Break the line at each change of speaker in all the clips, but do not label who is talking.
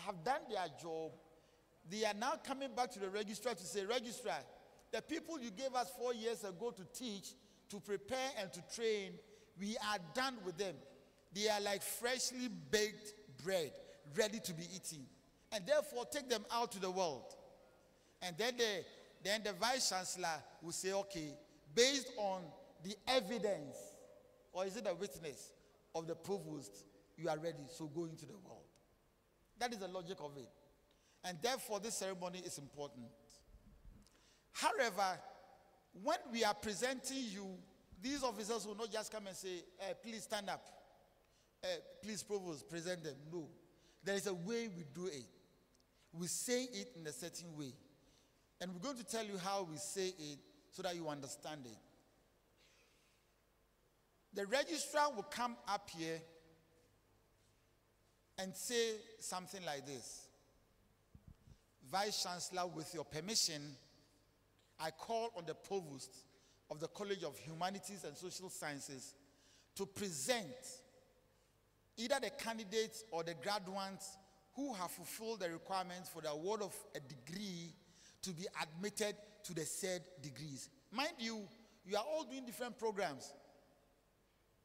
have done their job. They are now coming back to the registrar to say, Registrar, the people you gave us 4 years ago to teach, to prepare and to train, we are done with them. They are like freshly baked bread, ready to be eaten. And therefore, take them out to the world. And then the Vice Chancellor will say, okay, based on the evidence, or is it a witness of the provost, you are ready, so go into the world. That is the logic of it. And therefore, this ceremony is important. However, when we are presenting you, these officers will not just come and say, please stand up. Please, provost, present them. No. There is a way we do it. We say it in a certain way. And we're going to tell you how we say it so that you understand it. The registrar will come up here and say something like this. Vice Chancellor, with your permission, I call on the provost of the College of Humanities and Social Sciences to present either the candidates or the graduates who have fulfilled the requirements for the award of a degree to be admitted to the said degrees. Mind you, you are all doing different programs.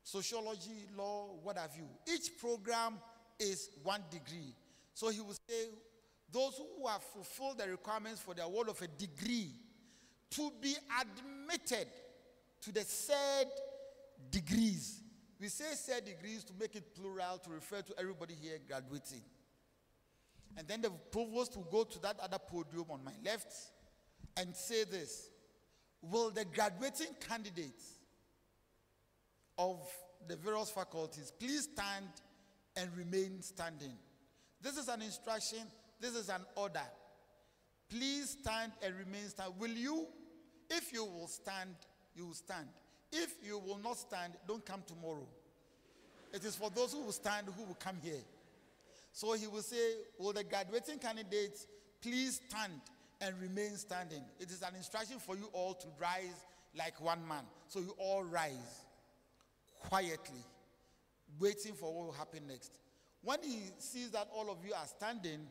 Sociology, law, what have you. Each program is 1 degree. So he will say, those who have fulfilled the requirements for the award of a degree to be admitted to the said degrees. We say said degrees to make it plural, to refer to everybody here graduating. And then the provost will go to that other podium on my left and say this: will the graduating candidates of the various faculties please stand and remain standing? This is an instruction. This is an order. Please stand and remain standing. Will you? If you will stand, you will stand. If you will not stand, don't come tomorrow. It is for those who will stand who will come here. So he will say, will the graduating candidates please stand and remain standing? It is an instruction for you all to rise like one man. So you all rise quietly, waiting for what will happen next. When he sees that all of you are standing,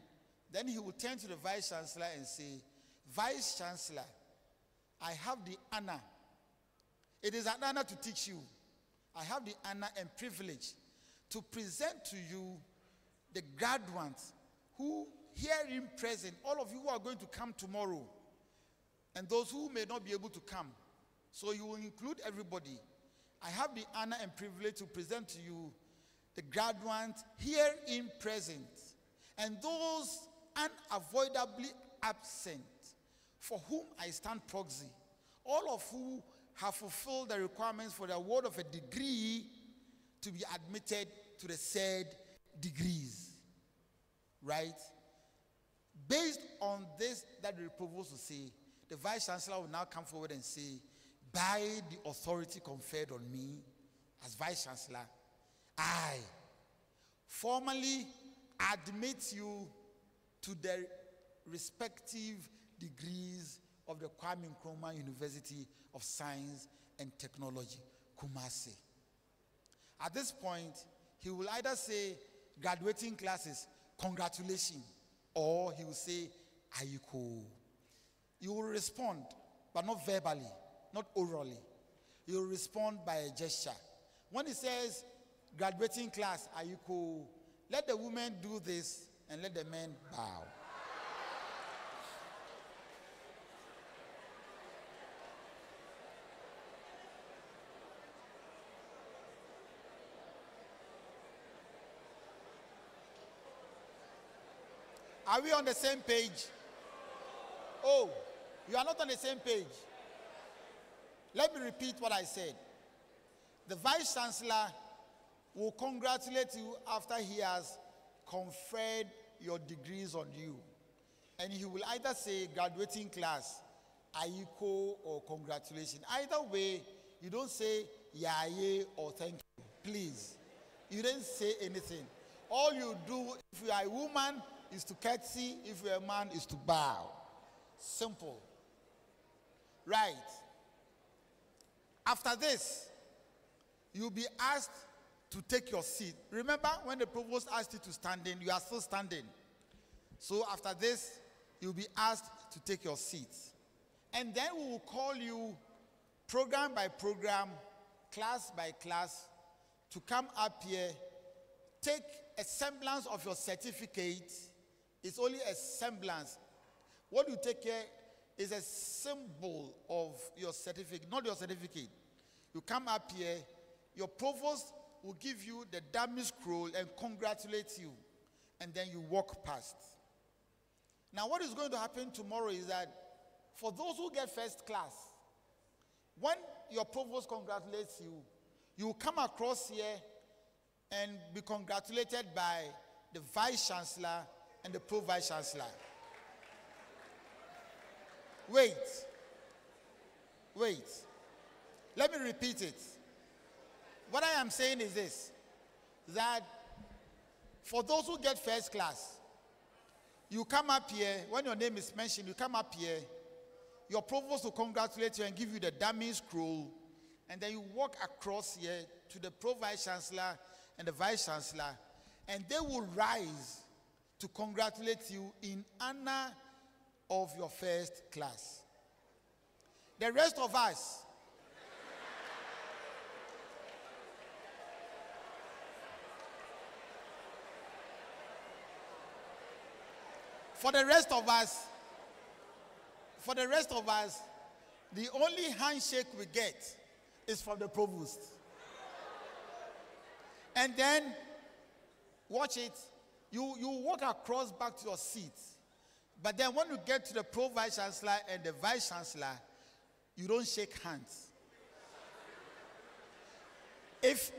then he will turn to the Vice Chancellor and say, Vice Chancellor, I have the honor. It is an honor to teach you. I have the honor and privilege to present to you the graduates who herein present, all of you who are going to come tomorrow, and those who may not be able to come. So you will include everybody. I have the honor and privilege to present to you the graduates herein present, and those unavoidably absent, for whom I stand proxy, all of who have fulfilled the requirements for the award of a degree to be admitted to the said degrees. Right? Based on this that the provost will say, the Vice Chancellor will now come forward and say, by the authority conferred on me as Vice Chancellor, I formally admit you to the respective degrees of the Kwame Nkrumah University of Science and Technology, Kumasi. At this point, he will either say, graduating classes, congratulations, or he will say, Ayiko. You will respond, but not verbally, not orally. You will respond by a gesture. When he says, graduating class, Ayiko, let the women do this and let the men bow. Are we on the same page? Oh, you are not on the same page. Let me repeat what I said. The Vice Chancellor will congratulate you after he has conferred your degrees on you. And he will either say graduating class, Ayiko, or congratulations. Either way, you don't say yaye or thank you. Please. You didn't say anything. All you do, if you are a woman, is to curtsy. If you're a man, is to bow. Simple. Right. After this, you'll be asked to take your seat. Remember when the provost asked you to stand in, you are still standing. So after this, you'll be asked to take your seats. And then we will call you program by program, class by class, to come up here, take a semblance of your certificate. It's only a semblance. What you take here is a symbol of your certificate, not your certificate. You come up here, your provost will give you the dummy scroll and congratulate you, and then you walk past. Now, what is going to happen tomorrow is that for those who get first class, when your provost congratulates you, you will come across here and be congratulated by the vice chancellor and the pro-vice chancellor. Wait. Let me repeat it. What I am saying is this, that for those who get first class, you come up here, when your name is mentioned, you come up here, your provost will congratulate you and give you the dummy scroll, and then you walk across here to the pro-vice chancellor and the vice chancellor, and they will rise to congratulate you in honor of your first class. The rest of us, for the rest of us, the only handshake we get is from the provost. And then, watch it, you walk across back to your seat. But then when you get to the pro-vice chancellor and the vice chancellor, you don't shake hands. If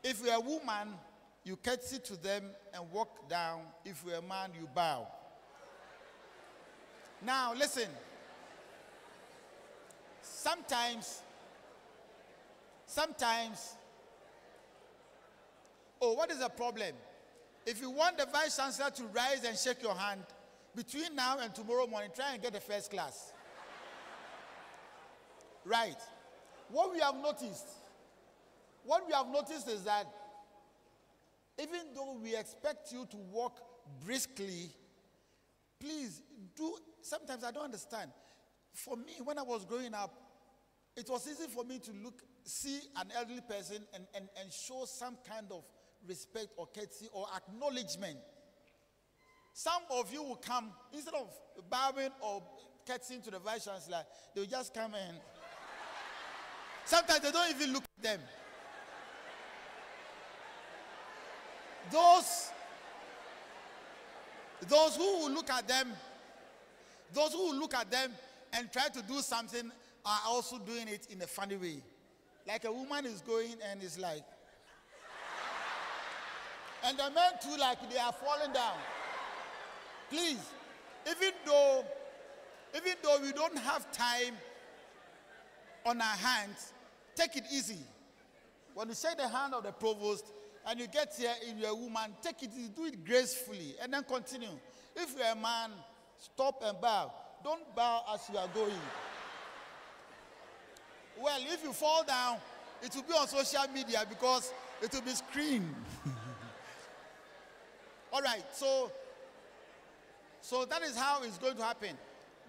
you're a woman, you curtsy to them and walk down. If you're a man, you bow. Now, listen. Sometimes, what is the problem? If you want the vice chancellor to rise and shake your hand, between now and tomorrow morning, try and get the first class. Right. What we have noticed is that even though we expect you to walk briskly, please do. Sometimes I don't understand. For me, when I was growing up, it was easy for me to see an elderly person and show some kind of respect or courtesy or acknowledgement. Some of you will come, instead of bowing or courtesying to the vice chancellor, they will just come and sometimes they don't even look at them. Those who will look at them and try to do something are also doing it in a funny way. Like a woman is going and is like, and the men too, like they are falling down. Please, even though we don't have time on our hands, take it easy. When you shake the hand of the provost and you get here and you're a woman, take it easy, do it gracefully, and then continue. If you're a man, stop and bow. Don't bow as you are going. Well, if you fall down, it will be on social media because it will be screamed. All right, so that is how it's going to happen.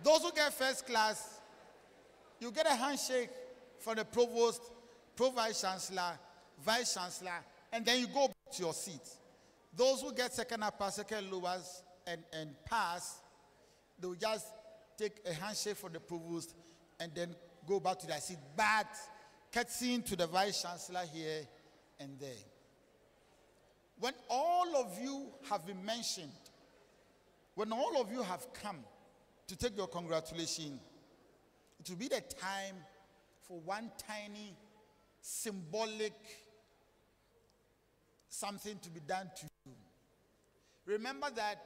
Those who get first class, you get a handshake from the provost, pro-vice chancellor, vice chancellor, and then you go back to your seat. Those who get second upper, second lowers, and pass, they will just take a handshake from the provost and then go back to their seat. But curtsying to the vice chancellor here and there. When all of you have been mentioned, when all of you have come to take your congratulations, it will be the time for one tiny symbolic something to be done to you. Remember that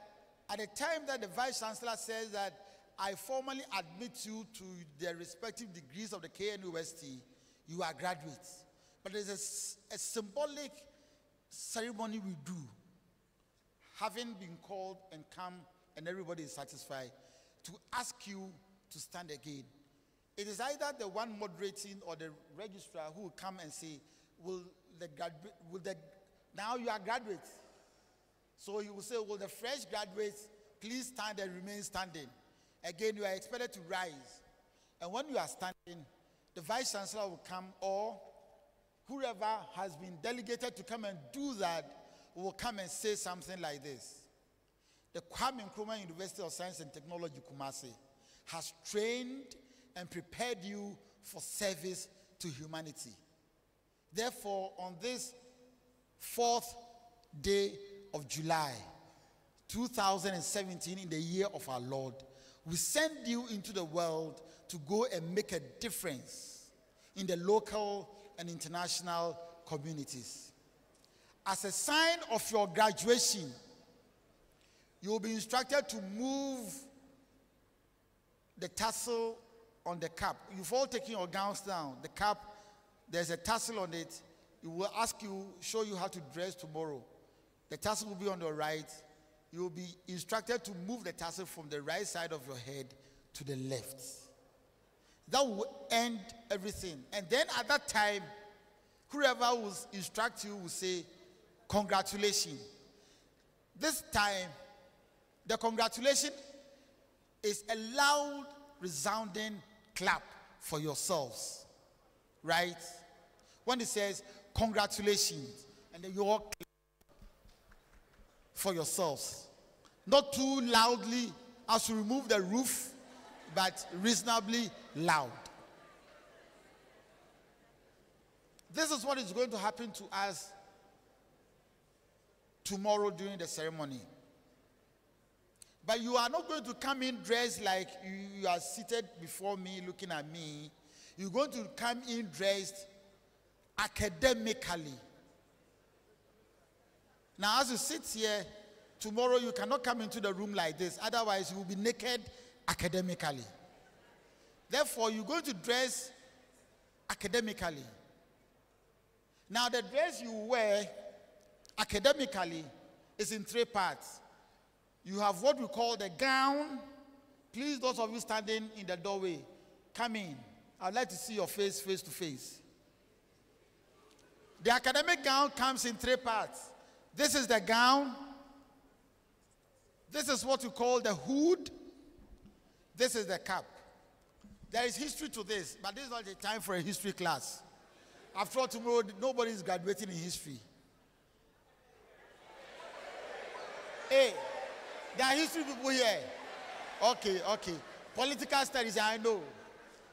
at the time that the vice chancellor says that I formally admit you to the respective degrees of the KNUST, you are graduates. But there's a symbolic ceremony we do, having been called and come and everybody is satisfied, to ask you to stand again. It is either the one moderating or the registrar who will come and say, now you are graduates. So he will say, will the fresh graduates please stand and remain standing? Again, you are expected to rise. And when you are standing, the vice chancellor will come, or whoever has been delegated to come and do that will come and say something like this. The Kwame Nkrumah University of Science and Technology, Kumasi, has trained and prepared you for service to humanity. Therefore, on this 4th day of July, 2017, in the year of our Lord, we send you into the world to go and make a difference in the local and international communities. As a sign of your graduation, you will be instructed to move the tassel on the cap. You've all taken your gowns down. The cap, there's a tassel on it. It will show you how to dress tomorrow. The tassel will be on the right. You will be instructed to move the tassel from the right side of your head to the left. That will end everything. And then at that time, whoever will instruct you will say, congratulations. This time, the congratulation is a loud, resounding clap for yourselves. Right? When it says, congratulations, and then you all clap for yourselves. Not too loudly as to remove the roof, but reasonably loud. This is what is going to happen to us tomorrow during the ceremony. But you are not going to come in dressed like you are seated before me looking at me. You're going to come in dressed academically. Now, as you sit here, tomorrow you cannot come into the room like this. Otherwise, you will be naked academically. Therefore, you're going to dress academically. Now, the dress you wear academically is in 3 parts. You have what we call the gown. Please, those of you standing in the doorway, come in. I'd like to see your face to face. The academic gown comes in 3 parts. This is the gown. This is what we call the hood. This is the cap. There is history to this, but this is not the time for a history class. After all, tomorrow, nobody is graduating in history. Hey, there are history people here. Okay. Political studies, I know.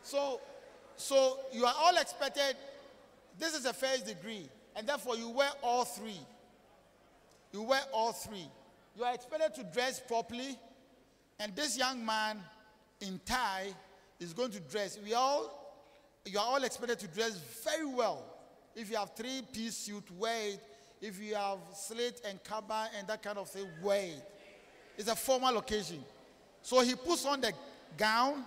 So you are all expected. This is a first degree, and therefore you wear all 3. You wear all 3. You are expected to dress properly, and this young man in tie is going to dress. You are all expected to dress very well. If you have 3-piece suit, wear it. If you have slit and kaba and that kind of thing, wear it. It's a formal occasion. So he puts on the gown.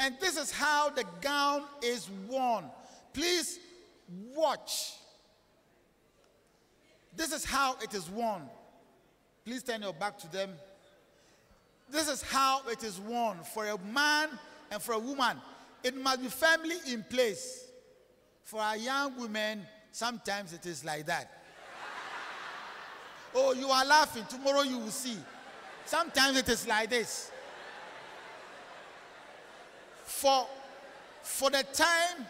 And this is how the gown is worn. Please watch. This is how it is worn. Please turn your back to them. This is how it is worn for a man and for a woman. It must be firmly in place. For our young women, sometimes it is like that. Oh, you are laughing. Tomorrow you will see. Sometimes it is like this. For the time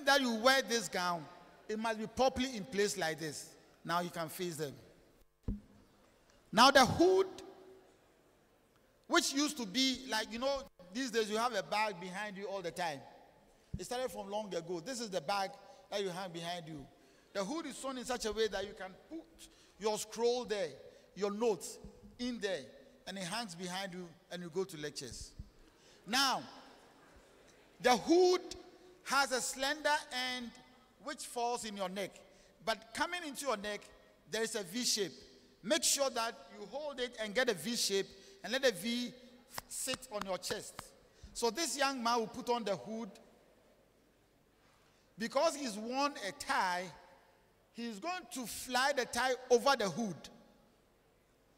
that you wear this gown, it must be properly in place like this. Now you can face them. Now the hood, which used to be like, these days you have a bag behind you all the time. It started from long ago. This is the bag that you have behind you. The hood is sewn in such a way that you can put your scroll there, your notes in there, and it hangs behind you and you go to lectures. Now, the hood has a slender end which falls in your neck. But coming into your neck, there is a V shape. Make sure that you hold it and get a V shape and let the V sit on your chest. So this young man will put on the hood. Because he's worn a tie, he's going to fly the tie over the hood.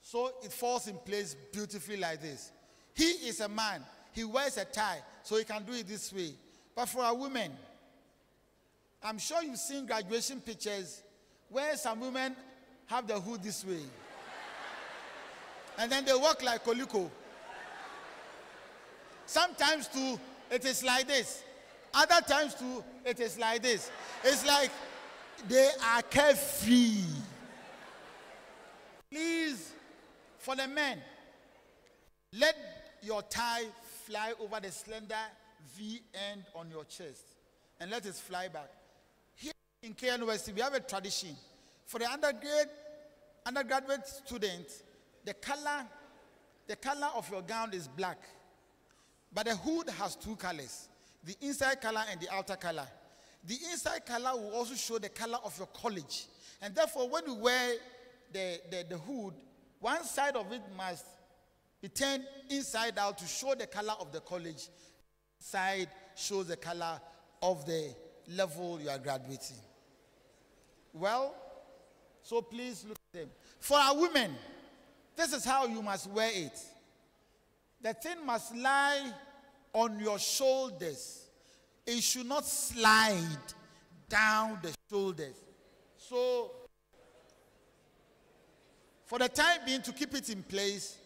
So it falls in place beautifully like this. He is a man. He wears a tie, so he can do it this way. But for our women, I'm sure you've seen graduation pictures where some women have the hood this way. And then they walk like Koliko. Sometimes too, it is like this. Other times too, it is like this. It's like they are carefree. Please, for the men, let your tie fly over the slender V end on your chest and let it fly back. Here in KNUST, we have a tradition. For the undergraduate students, the color of your gown is black. But the hood has two colors, the inside color and the outer color. The inside color will also show the color of your college. And therefore, when you wear the hood, one side of it must be turned inside out to show the color of the college. Side shows the color of the level you are graduating. Well, so please look at them. For our women, this is how you must wear it. The thing must lie on your shoulders. It should not slide down the shoulders. So, for the time being, to keep it in place,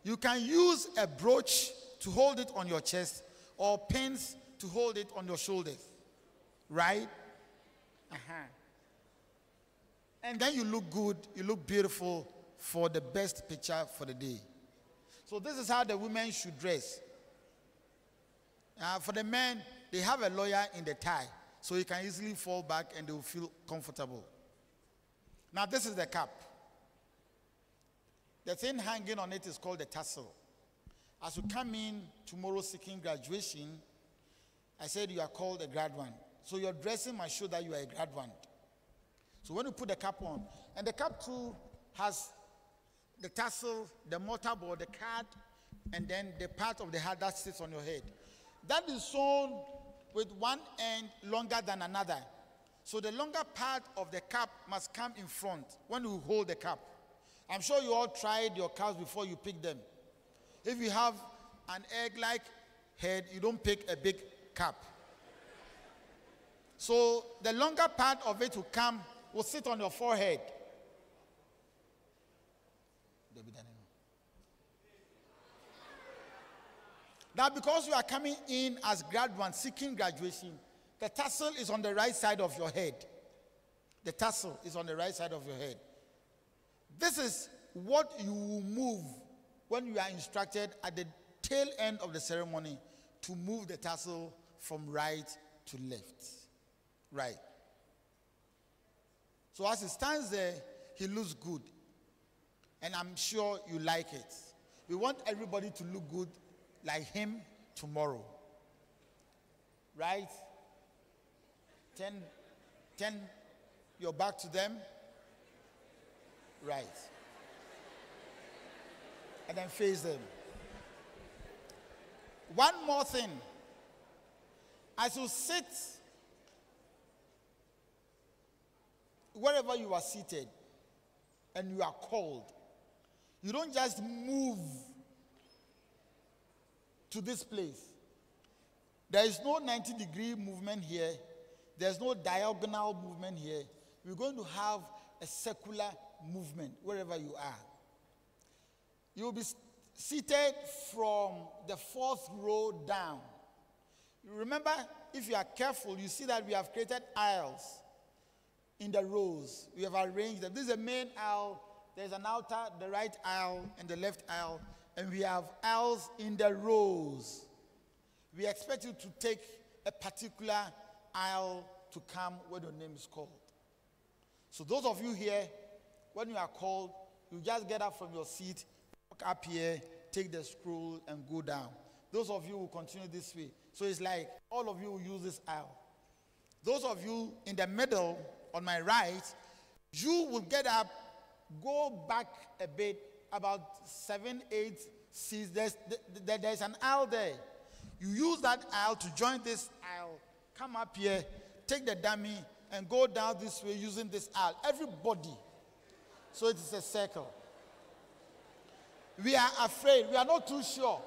you can use a brooch to hold it on your chest or pins to hold it on your shoulders. Right? And then you look good, you look beautiful for the best picture for the day. So this is how the women should dress. For the men, they have a lawyer in the tie, so you can easily fall back and they will feel comfortable. Now this is the cap. The thing hanging on it is called the tassel. As you come in tomorrow seeking graduation, I said you are called a grad one. So your dressing must show that you are a grad one. So when you put the cap on, and the cap too has the tassel, the mortarboard, the card, and then the part of the hat that sits on your head. That is sewn with one end longer than another. So the longer part of the cap must come in front when you hold the cap. I'm sure you all tried your caps before you pick them. If you have an egg-like head, you don't pick a big cap. So the longer part of it will sit on your forehead. Now, because you are coming in as grad one seeking graduation, the tassel is on the right side of your head. The tassel is on the right side of your head. This is what you will move when you are instructed at the tail end of the ceremony to move the tassel from right to left. Right. So as he stands there, he looks good. And I'm sure you like it. We want everybody to look good like him tomorrow. Right? Turn your back to them. Right. And then face them. One more thing. As you sit, wherever you are seated, and you are called, you don't just move to this place. There is no 90-degree movement here. There's no diagonal movement here. We're going to have a circular movement wherever you are. You'll be seated from the fourth row down. You remember, if you are careful, you see that we have created aisles in the rows. We have arranged them. This is the main aisle. There's an outer, the right aisle, and the left aisle. And we have aisles in the rows. We expect you to take a particular aisle to come where your name is called. So those of you here, when you are called, you just get up from your seat, walk up here, take the scroll, and go down. Those of you will continue this way. So it's like all of you will use this aisle. Those of you in the middle, on my right, you will get up, go back a bit, about 7, 8 seats. There's an aisle there. You use that aisle to join this aisle. Come up here, take the dummy, and go down this way using this aisle. Everybody. So it is a circle. We are afraid. We are not too sure.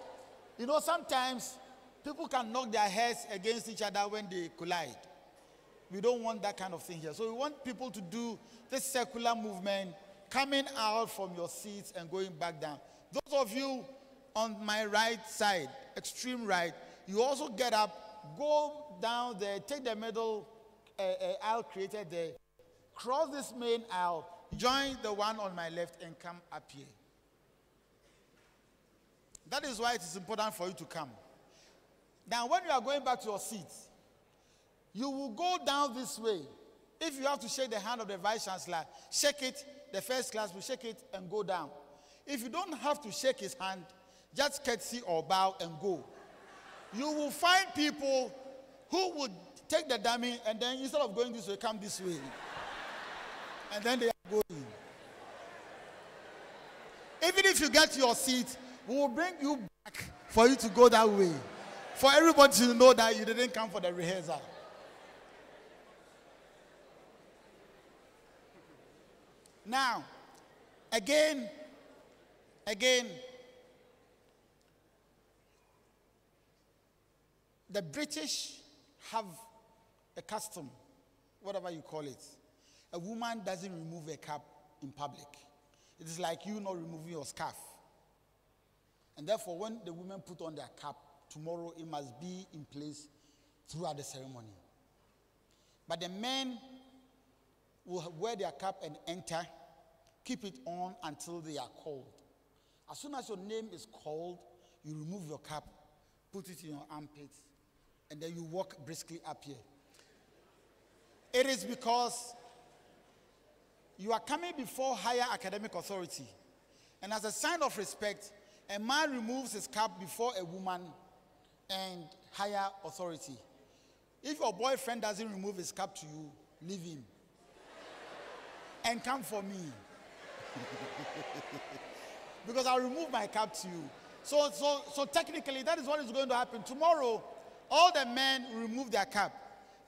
You know, sometimes People can knock their heads against each other when they collide. We don't want that kind of thing here. So we want people to do this circular movement, coming out from your seats and going back down. Those of you on my right side, extreme right, you also get up, go down there, take the middle aisle created there, cross this main aisle, join the one on my left and come up here. That is why it is important for you to come. Now, when you are going back to your seats, you will go down this way. If you have to shake the hand of the Vice Chancellor, shake it, the first class will shake it and go down. If you don't have to shake his hand, just courtesy or bow and go. You will find people who would take the dummy and then instead of going this way, come this way. And then they are going. Even if you get to your seat, we will bring you back for you to go that way. For everybody to know that you didn't come for the rehearsal. Now, again, the British have a custom, whatever you call it. A woman doesn't remove a cap in public. It is like you not removing your scarf. And therefore, when the women put on their cap, tomorrow it must be in place throughout the ceremony. But the men will wear their cap and enter, keep it on until they are called. As soon as your name is called, you remove your cap, put it in your armpits, and then you walk briskly up here. It is because you are coming before higher academic authority. And as a sign of respect, a man removes his cap before a woman and higher authority. If your boyfriend doesn't remove his cap to you, leave him. And come for me. Because I'll remove my cap to you. So technically, that is what is going to happen. Tomorrow, all the men will remove their cap.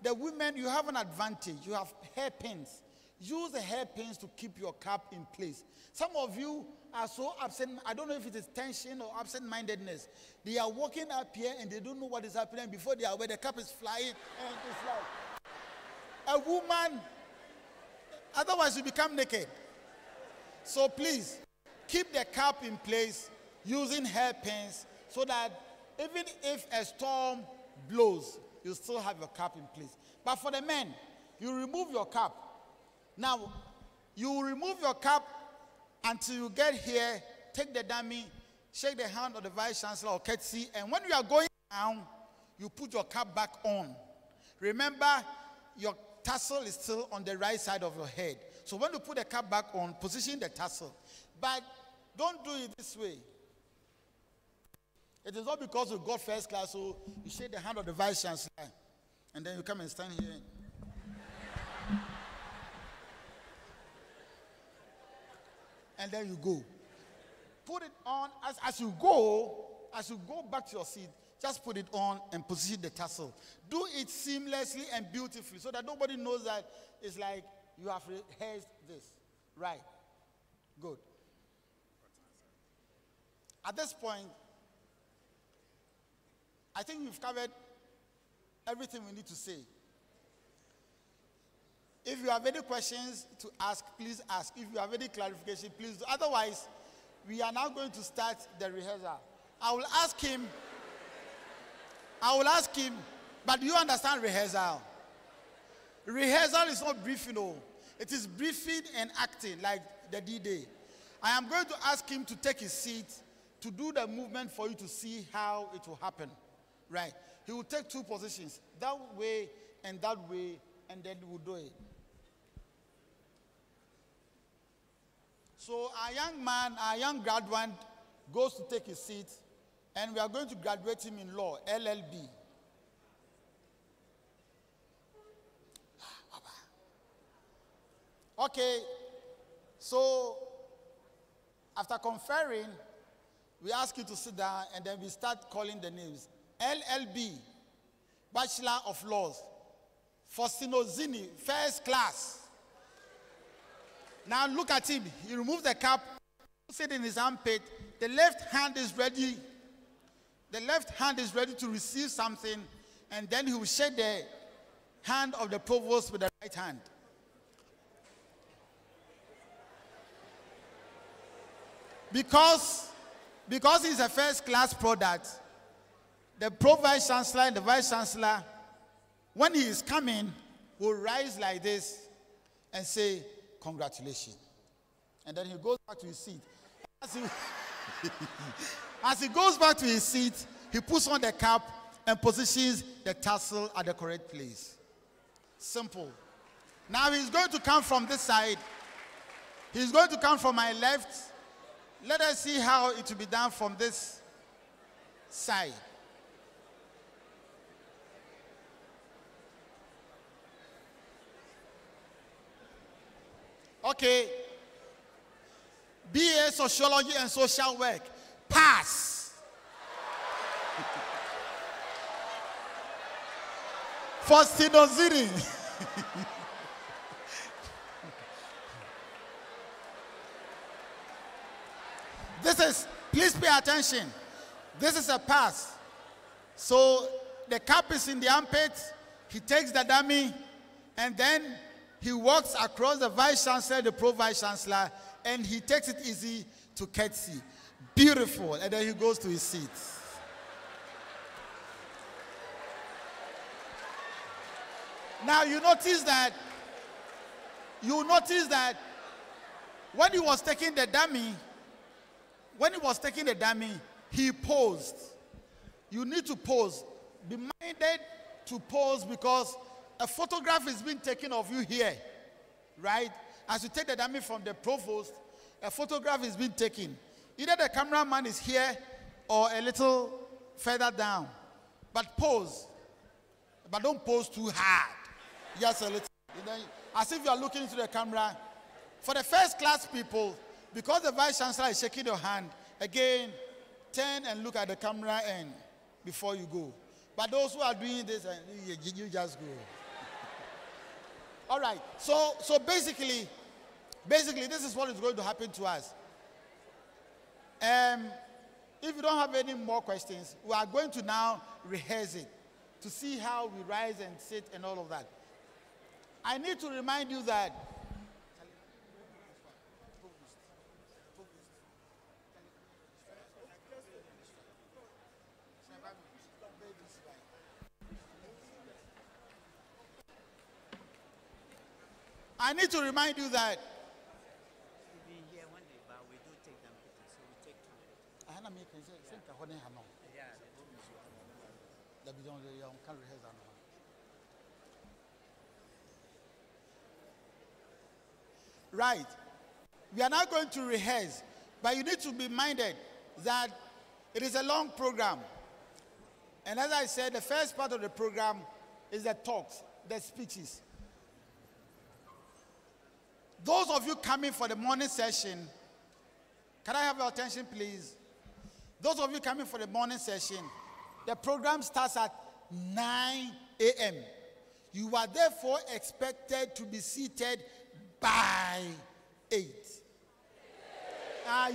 The women, you have an advantage. You have hairpins. Use the hairpins to keep your cap in place. Some of you are so absent. I don't know if it is tension or absent-mindedness. They are walking up here and they don't know what is happening. Before they are aware, the cap is flying. And it's like a woman. Otherwise, you become naked. So please, keep the cap in place using hairpins so that even if a storm blows, you still have your cap in place. But for the men, you remove your cap. Now, you remove your cap until you get here, take the dummy, shake the hand of the Vice Chancellor or courtesy, and when you are going down, you put your cap back on. Remember, your tassel is still on the right side of your head. So when you put the cap back on, position the tassel. But don't do it this way. It is not because you got first class, so you shake the hand of the Vice Chancellor, and then you come and stand here. And then you go. Put it on as you go back to your seat, just put it on and position the tassel. Do it seamlessly and beautifully so that nobody knows that it's like you have rehearsed this. Right. Good. At this point, I think we've covered everything we need to say. If you have any questions to ask, please ask. If you have any clarification, please do. Otherwise, we are now going to start the rehearsal. I will ask him, but do you understand rehearsal? Rehearsal is not briefing, no. It is briefing and acting like the D-Day. I am going to ask him to take his seat to do the movement for you to see how it will happen. Right. He will take two positions, that way, and then he will do it. So our young man, our young graduate goes to take his seat, and we are going to graduate him in law, LLB. Okay, so after conferring, we ask you to sit down, and then we start calling the names. LLB, Bachelor of Laws. Faustino Zini, first class. Now look at him. He removes the cap, puts it in his armpit. The left hand is ready. the left hand is ready to receive something, and then he will shake the hand of the provost with the right hand. Because it's a first-class product, the Pro-Vice Chancellor and the Vice Chancellor, when he is coming, will rise like this and say, congratulations. And then he goes back to his seat. As he goes back to his seat, he puts on the cap and positions the tassel at the correct place. Simple. Now he's going to come from this side. He's going to come from my left. Let us see how it will be done from this side. Okay. BA Sociology and Social Work. Pass. For Sinoziri. This is, please pay attention. This is a pass. So the cap is in the armpit. He takes the dummy, and then he walks across the Vice Chancellor, the Pro-Vice Chancellor, and he takes it easy to curtsy. Beautiful. And then he goes to his seat. Now you notice that when he was taking the dummy, he posed. You need to pose. Be minded to pose, because a photograph is being taken of you here, right? As you take the dummy from the provost, a photograph is being taken. Either the cameraman is here or a little further down. But pose. But don't pose too hard. Just a little. As if you are looking into the camera. For the first class people, because the Vice Chancellor is shaking your hand, again, turn and look at the camera and before you go. But those who are doing this, you just go. All right. So basically, this is what is going to happen to us. If you don't have any more questions, we are going to now rehearse it to see how we rise and sit and all of that. I need to remind you that right. We are now going to rehearse, but you need to be minded that it is a long program. And as I said, the first part of the program is the talks, the speeches. Those of you coming for the morning session, can I have your attention, please? Those of you coming for the morning session, the program starts at 9 a.m. You are therefore expected to be seated by 8.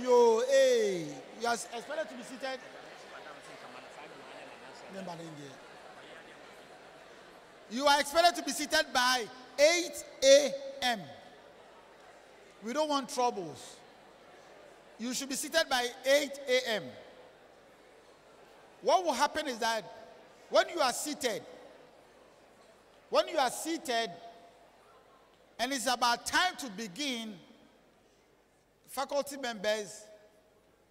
You are expected to be seated. You are expected to be seated by 8 a.m. We don't want troubles. You should be seated by 8 a.m. What will happen is that when you are seated, and it's about time to begin, faculty members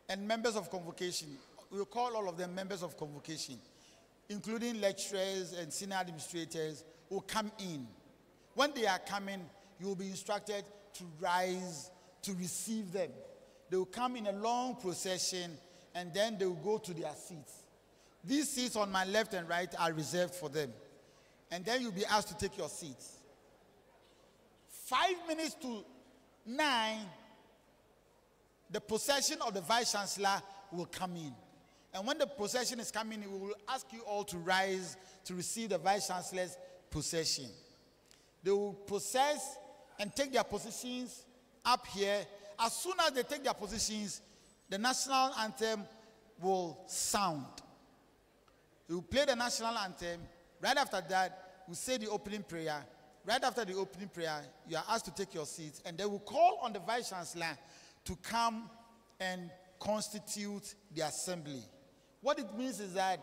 and members of convocation, we will call all of them members of convocation, including lecturers and senior administrators, will come in. When they are coming, you will be instructed to rise to receive them. They will come in a long procession, and then they will go to their seats. These seats on my left and right are reserved for them. And then you'll be asked to take your seats. 5 minutes to 9, the procession of the Vice Chancellor will come in. And when the procession is coming, we will ask you all to rise to receive the Vice Chancellor's procession. They will process and take their positions up here. As soon as they take their positions, the national anthem will sound. We will play the national anthem. Right after that, we'll say the opening prayer. Right after the opening prayer, you are asked to take your seats, and they will call on the Vice Chancellor to come and constitute the assembly. What it means is that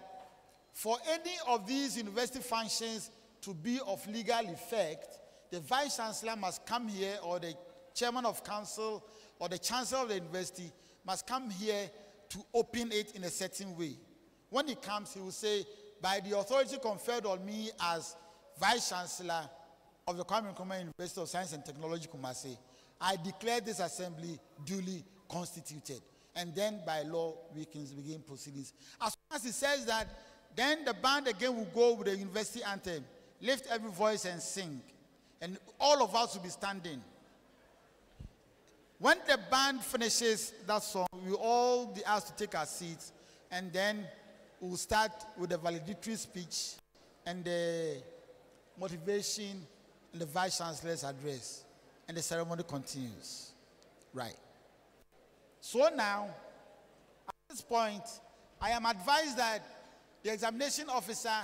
for any of these university functions to be of legal effect, the Vice Chancellor must come here, or the Chairman of Council, or the Chancellor of the university must come here to open it in a certain way. When he comes, he will say, by the authority conferred on me as Vice Chancellor of the Kwame Nkrumah University of Science and Technology, Kumasi, I declare this assembly duly constituted. And then by law, we can begin proceedings. As soon as he says that, then the band again will go with the university anthem. Lift every voice and sing. And all of us will be standing. When the band finishes that song, we will all be asked to take our seats. And then we will start with the valedictory speech and the motivation and the Vice Chancellor's address. And the ceremony continues. Right. So now, at this point, I am advised that the examination officer,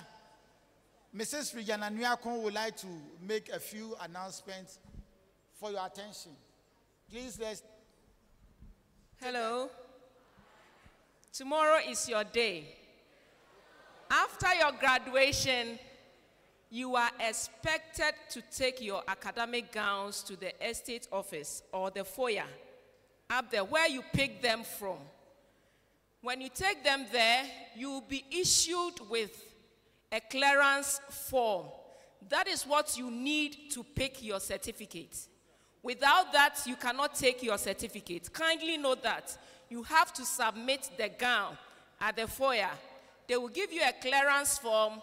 Mrs. Regina Nyakon, would like to make a few announcements for your attention. Please, let's.
Hello. Tomorrow is your day. After your graduation, you are expected to take your academic gowns to the estate office or the foyer up there where you pick them from. When you take them there, you will be issued with a clearance form. That is what you need to pick your certificate. Without that, you cannot take your certificate. Kindly note that you have to submit the gown at the foyer. They will give you a clearance form,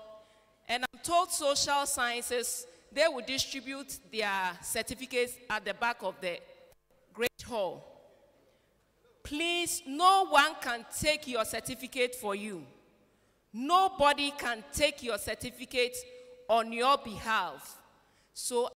and I'm told social sciences, they will distribute their certificates at the back of the Great Hall. Please, no one can take your certificate for you. Nobody can take your certificate on your behalf. So